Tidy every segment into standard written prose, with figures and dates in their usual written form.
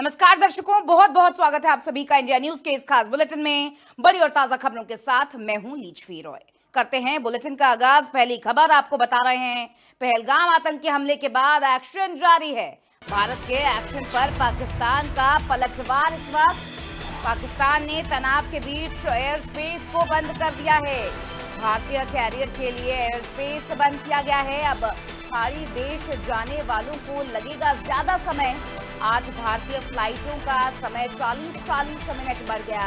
नमस्कार दर्शकों, बहुत बहुत स्वागत है आप सभी का इंडिया न्यूज के इस खास बुलेटिन में। बड़ी और ताजा खबरों के साथ मैं हूं लीचवी रॉय। करते हैं बुलेटिन का आगाज। पहली खबर आपको बता रहे हैं, पहलगाम आतंकी हमले के बाद एक्शन जारी है। भारत के एक्शन पर पाकिस्तान का पलटवार। इस वक्त पाकिस्तान ने तनाव के बीच एयर स्पेस को बंद कर दिया है। भारतीय कैरियर के लिए एयर स्पेस बंद किया गया है। अब खाड़ी देश जाने वालों को लगेगा ज्यादा समय। आज भारतीय फ्लाइटों का समय 40 मिनट बढ़ गया।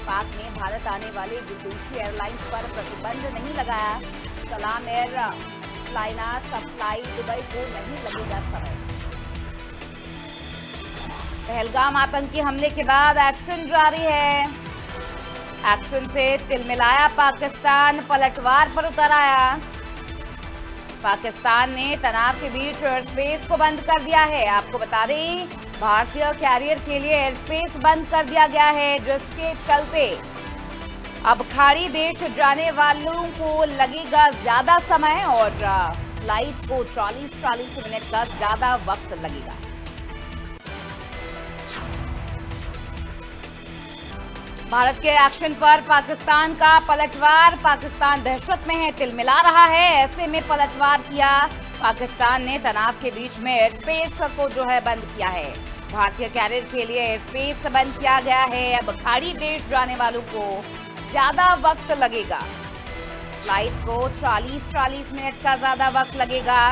पाक ने भारत आने वाले विदेशी एयरलाइंस पर प्रतिबंध नहीं लगाया। सलाम एयर फ्लाइनास फ्लाइट दुबई को नहीं लगेगा समय। पहलगाम आतंकी हमले के बाद एक्शन जारी है। एक्शन से तिलमिलाया पाकिस्तान, पलटवार पर उतर आया। पाकिस्तान ने तनाव के बीच एयर स्पेस को बंद कर दिया है। आपको बता दें, भारतीय कैरियर के लिए एयर स्पेस बंद कर दिया गया है, जिसके चलते अब खाड़ी देश जाने वालों को लगेगा ज्यादा समय और फ्लाइट को 40 मिनट का ज्यादा वक्त लगेगा। भारत के एक्शन पर पाकिस्तान का पलटवार। पाकिस्तान दहशत में है, तिलमिला रहा है, ऐसे में पलटवार किया। पाकिस्तान ने तनाव के बीच में एयर स्पेस को जो है बंद किया है। भारतीय कैरियर के लिए एयर स्पेस बंद किया गया है। अब खाड़ी देश जाने वालों को ज्यादा वक्त लगेगा। फ्लाइट्स को 40 मिनट का ज्यादा वक्त लगेगा।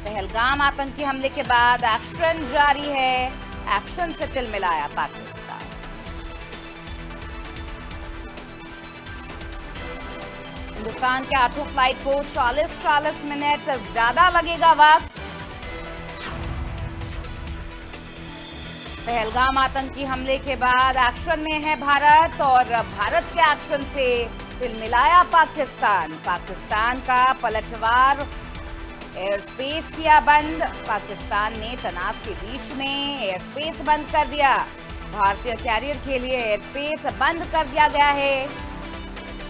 पहलगाम आतंकी हमले के बाद एक्शन जारी है। एक्शन से तिलमिलाया पाकिस्तान। हिंदुस्तान के 8 फ्लाइट को 40 मिनट ज्यादा लगेगा वक्त। पहलगाम आतंकी हमले के बाद एक्शन में है भारत और भारत के एक्शन से तिलमिलाया पाकिस्तान। पाकिस्तान का पलटवार, एयर स्पेस किया बंद। पाकिस्तान ने तनाव के बीच में एयर स्पेस बंद कर दिया। भारतीय कैरियर के लिए एयर स्पेस बंद कर दिया गया है।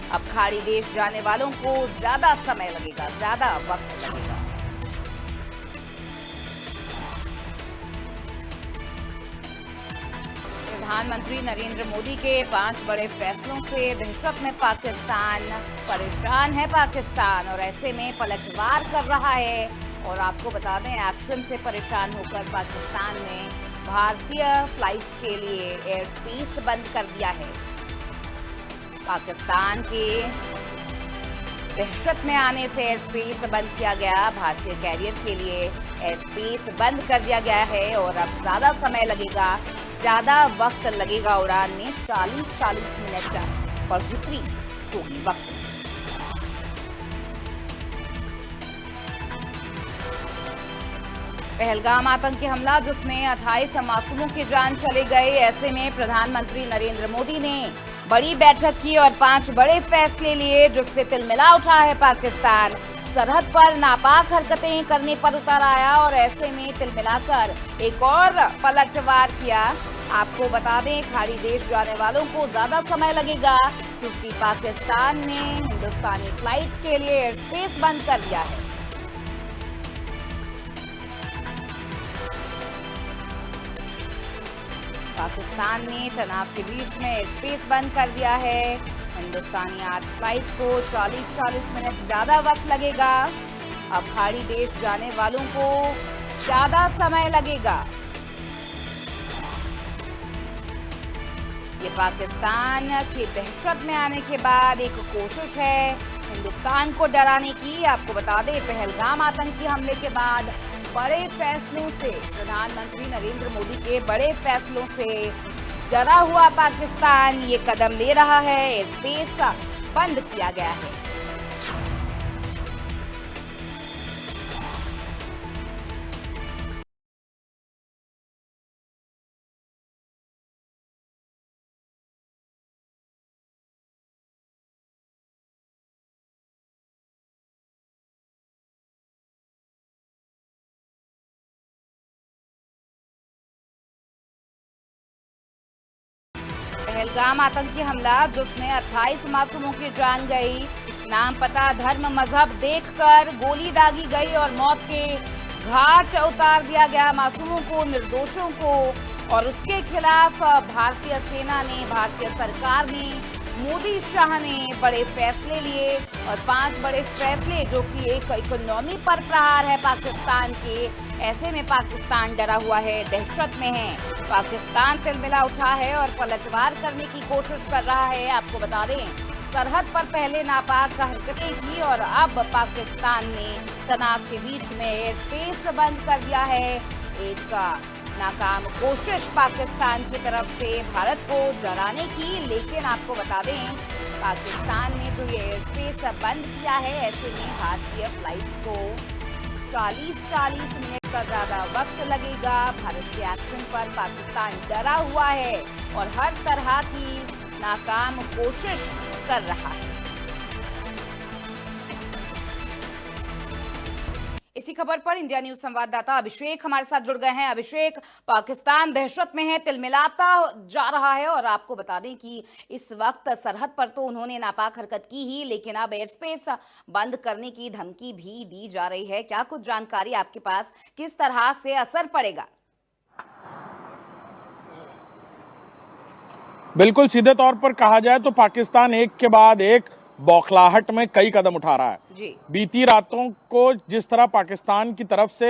अब खाड़ी देश जाने वालों को ज्यादा समय लगेगा, ज्यादा वक्त लगेगा। प्रधानमंत्री नरेंद्र मोदी के 5 बड़े फैसलों से दहशत में पाकिस्तान, परेशान है पाकिस्तान और ऐसे में पलटवार कर रहा है। और आपको बता दें, एक्शन से परेशान होकर पाकिस्तान ने भारतीय फ्लाइट्स के लिए एयर स्पेस बंद कर दिया है। पाकिस्तान के दहशत में आने से एयर स्पेस बंद किया गया। भारतीय कैरियर के लिए एयर स्पेस बंद कर दिया गया है और अब ज्यादा समय लगेगा, ज्यादा वक्त लगेगा उड़ान में। 40 मिनट बढ़ोतरी होगी वक्त। पहलगाम आतंकी हमला, जिसमें 28 मासूमों की जान चली गई। ऐसे में प्रधानमंत्री नरेंद्र मोदी ने बड़ी बैठक की और 5 बड़े फैसले लिए, जिससे तिलमिला उठा है पाकिस्तान। सरहद पर नापाक हरकतें करने पर उतर आया और ऐसे में तिलमिलाकर एक और पलटवार किया। आपको बता दें, खाड़ी देश जाने वालों को ज्यादा समय लगेगा क्योंकि पाकिस्तान ने हिंदुस्तानी फ्लाइट्स के लिए एयर स्पेस बंद कर दिया है। पाकिस्तान ने तनाव के बीच में एयर स्पेस बंद कर दिया है। हिंदुस्तानी 8 फ्लाइट्स को 40 मिनट ज्यादा वक्त लगेगा। अब खाड़ी देश जाने वालों को ज्यादा समय लगेगा। ये पाकिस्तान की दहशत में आने के बाद एक कोशिश है हिंदुस्तान को डराने की। आपको बता दें, पहलगाम आतंकी हमले के बाद बड़े फैसलों से, प्रधानमंत्री नरेंद्र मोदी के बड़े फैसलों से डरा हुआ पाकिस्तान ये कदम ले रहा है। स्पेस बंद किया गया है। पहलगाम आतंकी हमला, जिसमें 28 मासूमों की जान गई। नाम, पता, धर्म, मजहब देखकर गोली दागी गई और मौत के घाट उतार दिया गया मासूमों को, निर्दोषों को, और उसके खिलाफ भारतीय सेना ने, भारतीय सरकार ने, मोदी शाह ने बड़े फैसले लिए। और 5 बड़े फैसले जो कि एक इकोनॉमी पर प्रहार है पाकिस्तान के। ऐसे में पाकिस्तान डरा हुआ है, दहशत में है। पाकिस्तान तिलमिला उठा है और पलटवार करने की कोशिश कर रहा है। आपको बता दें, सरहद पर पहले नापाक हरकतें की और अब पाकिस्तान ने तनाव के बीच में एयर स्पेस बंद कर दिया है। एक नाकाम कोशिश पाकिस्तान की तरफ से भारत को डराने की। लेकिन आपको बता दें, पाकिस्तान ने जो ये एयर स्पेस बंद किया है, ऐसे में भारतीय फ्लाइट्स को 40-40 मिनट का ज़्यादा वक्त लगेगा। भारत के एक्शन पर पाकिस्तान डरा हुआ है और हर तरह की नाकाम कोशिश कर रहा है। इसी खबर पर इंडिया न्यूज संवाददाता अभिषेक हमारे साथ जुड़ गए हैं। अभिषेक, पाकिस्तान दहशत में है, तिलमिलाता जा रहा है, और आपको बता दें कि इस वक्त सरहद पर तो उन्होंने नापाक हरकत की ही, लेकिन अब एयर स्पेस बंद करने की धमकी भी दी जा रही है। क्या कुछ जानकारी आपके पास, किस तरह से असर पड़ेगा? बिल्कुल, सीधे तौर पर कहा जाए तो पाकिस्तान एक के बाद एक बौखलाहट में कई कदम उठा रहा है जी। बीती रातों को जिस तरह पाकिस्तान की तरफ से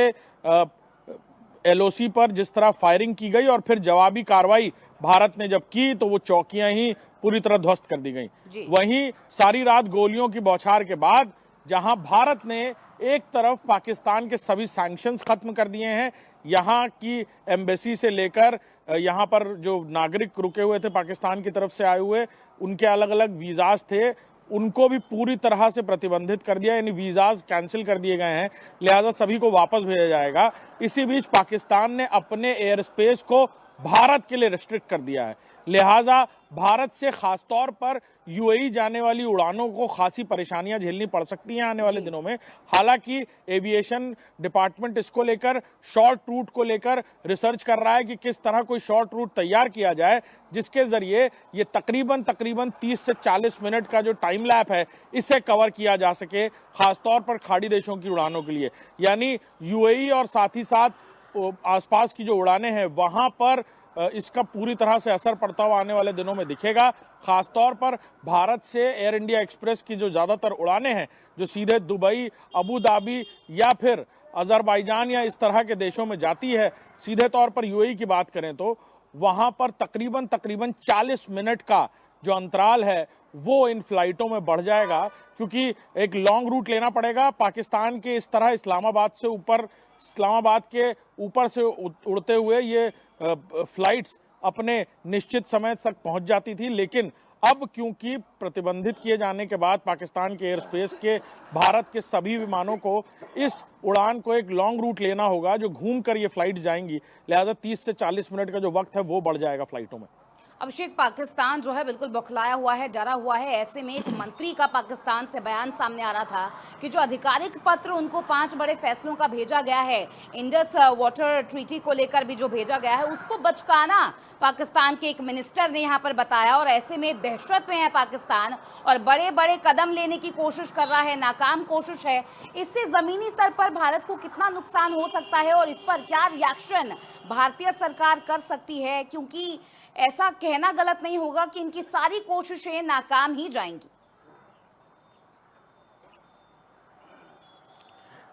एलओसी पर जिस तरह फायरिंग की गई और फिर जवाबी कार्रवाई भारत ने जब की तो वो चौकियां ही पूरी तरह ध्वस्त कर दी गई। वहीं सारी रात गोलियों की बौछार के बाद जहां भारत ने एक तरफ पाकिस्तान के सभी सैंक्शंस खत्म कर दिए हैं, यहाँ की एम्बेसी से लेकर यहाँ पर जो नागरिक रुके हुए थे पाकिस्तान की तरफ से आए हुए, उनके अलग अलग वीज़ाज थे, उनको भी पूरी तरह से प्रतिबंधित कर दिया, यानी वीज़ाज कैंसिल कर दिए गए हैं, लिहाजा सभी को वापस भेजा जाएगा। इसी बीच पाकिस्तान ने अपने एयर स्पेस को भारत के लिए रिस्ट्रिक्ट कर दिया है, लिहाजा भारत से खासतौर पर यूएई जाने वाली उड़ानों को खासी परेशानियां झेलनी पड़ सकती हैं आने वाले दिनों में। हालांकि एविएशन डिपार्टमेंट इसको लेकर, शॉर्ट रूट को लेकर रिसर्च कर रहा है कि किस तरह कोई शॉर्ट रूट तैयार किया जाए जिसके जरिए ये तकरीबन 30 से 40 मिनट का जो टाइम लैप है इसे कवर किया जा सके, खासतौर पर खाड़ी देशों की उड़ानों के लिए। यानी यूएई और साथ ही साथ आसपास की जो उड़ानें हैं वहां पर इसका पूरी तरह से असर पड़ता हुआ आने वाले दिनों में दिखेगा। खासतौर पर भारत से एयर इंडिया एक्सप्रेस की जो ज़्यादातर उड़ानें हैं जो सीधे दुबई, अबू धाबी या फिर अजरबैजान या इस तरह के देशों में जाती है, सीधे तौर पर यूएई की बात करें तो वहाँ पर तकरीबन 40 मिनट का जो अंतराल है वो इन फ्लाइटों में बढ़ जाएगा, क्योंकि एक लॉन्ग रूट लेना पड़ेगा। पाकिस्तान के इस तरह इस्लामाबाद के ऊपर से उड़ते हुए ये फ्लाइट्स अपने निश्चित समय तक पहुंच जाती थी, लेकिन अब क्योंकि प्रतिबंधित किए जाने के बाद पाकिस्तान के एयर स्पेस के भारत के सभी विमानों को इस उड़ान को एक लॉन्ग रूट लेना होगा जो घूमकर ये फ्लाइट जाएंगी, लिहाजा 30 से 40 मिनट का जो वक्त है वो बढ़ जाएगा फ्लाइटों में। अभिषेक, पाकिस्तान जो है बिल्कुल बौखलाया हुआ है, डरा हुआ है। ऐसे में एक मंत्री का पाकिस्तान से बयान सामने आ रहा था कि जो आधिकारिक पत्र उनको 5 बड़े फैसलों का भेजा गया है, इंडस वाटर ट्रीटी को लेकर भी जो भेजा गया है, उसको बचकाना पाकिस्तान के एक मिनिस्टर ने यहाँ पर बताया। और ऐसे में दहशत में है पाकिस्तान और बड़े बड़े कदम लेने की कोशिश कर रहा है, नाकाम कोशिश है। इससे जमीनी स्तर पर भारत को कितना नुकसान हो सकता है और इस पर क्या रिएक्शन भारतीय सरकार कर सकती है, क्योंकि ऐसा कहना गलत नहीं होगा कि इनकी सारी कोशिशें नाकाम ही जाएंगी।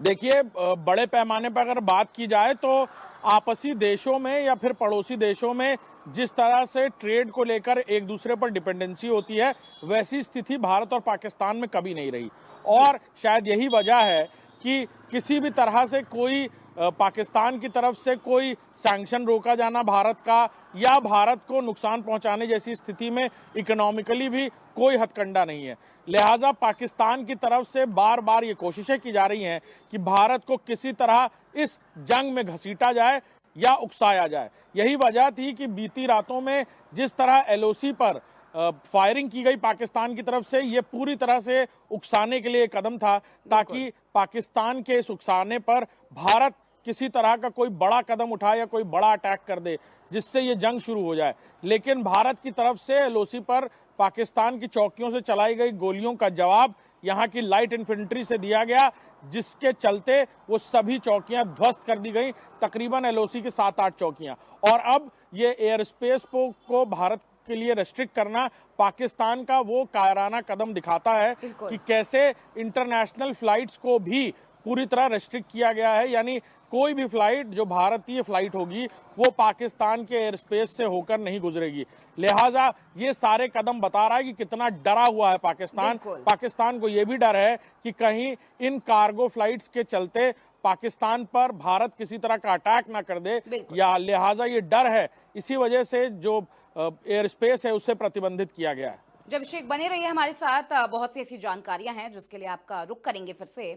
देखिए, बड़े पैमाने पर अगर बात की जाए तो आपसी देशों में या फिर पड़ोसी देशों में जिस तरह से ट्रेड को लेकर एक दूसरे पर डिपेंडेंसी होती है, वैसी स्थिति भारत और पाकिस्तान में कभी नहीं रही। और शायद यही वजह है कि किसी भी तरह से कोई पाकिस्तान की तरफ से कोई सैंक्शन रोका जाना भारत का या भारत को नुकसान पहुंचाने जैसी स्थिति में इकोनॉमिकली भी कोई हथकंडा नहीं है। लिहाजा पाकिस्तान की तरफ से बार बार ये कोशिशें की जा रही हैं कि भारत को किसी तरह इस जंग में घसीटा जाए या उकसाया जाए। यही वजह थी कि बीती रातों में जिस तरह एलओसी पर फायरिंग की गई पाकिस्तान की तरफ से, ये पूरी तरह से उकसाने के लिए कदम था, ताकि पाकिस्तान के इस उकसाने पर भारत किसी तरह का कोई बड़ा कदम उठाए या कोई बड़ा अटैक कर दे जिससे ये जंग शुरू हो जाए। लेकिन भारत की तरफ से एलओसी पर पाकिस्तान की चौकियों से चलाई गई गोलियों का जवाब यहाँ की लाइट इन्फेंट्री से दिया गया, जिसके चलते वो सभी चौकियां ध्वस्त कर दी गई, तकरीबन एलओसी की 7-8 चौकियां। और अब ये एयर स्पेस को भारत के लिए रेस्ट्रिक्ट करना पाकिस्तान का वो कायराना कदम दिखाता है कि कैसे इंटरनेशनल फ्लाइट्स को भी पूरी तरह रेस्ट्रिक्ट किया गया है। यानी कोई भी फ्लाइट जो भारतीय फ्लाइट होगी वो पाकिस्तान के एयर स्पेस से होकर नहीं गुजरेगी। लिहाजा ये सारे कदम बता रहा है कि कितना डरा हुआ है पाकिस्तान। पाकिस्तान को ये भी डर है कि कहीं इन कार्गो फ्लाइट्स के चलते पाकिस्तान पर भारत किसी तरह का अटैक ना कर दे, या लिहाजा ये डर है, इसी वजह से जो एयर स्पेस है उसे प्रतिबंधित किया गया है। जब शेख बने रहिए हमारे साथ, बहुत सी ऐसी जानकारियां हैं जिसके लिए आपका रुख करेंगे फिर से।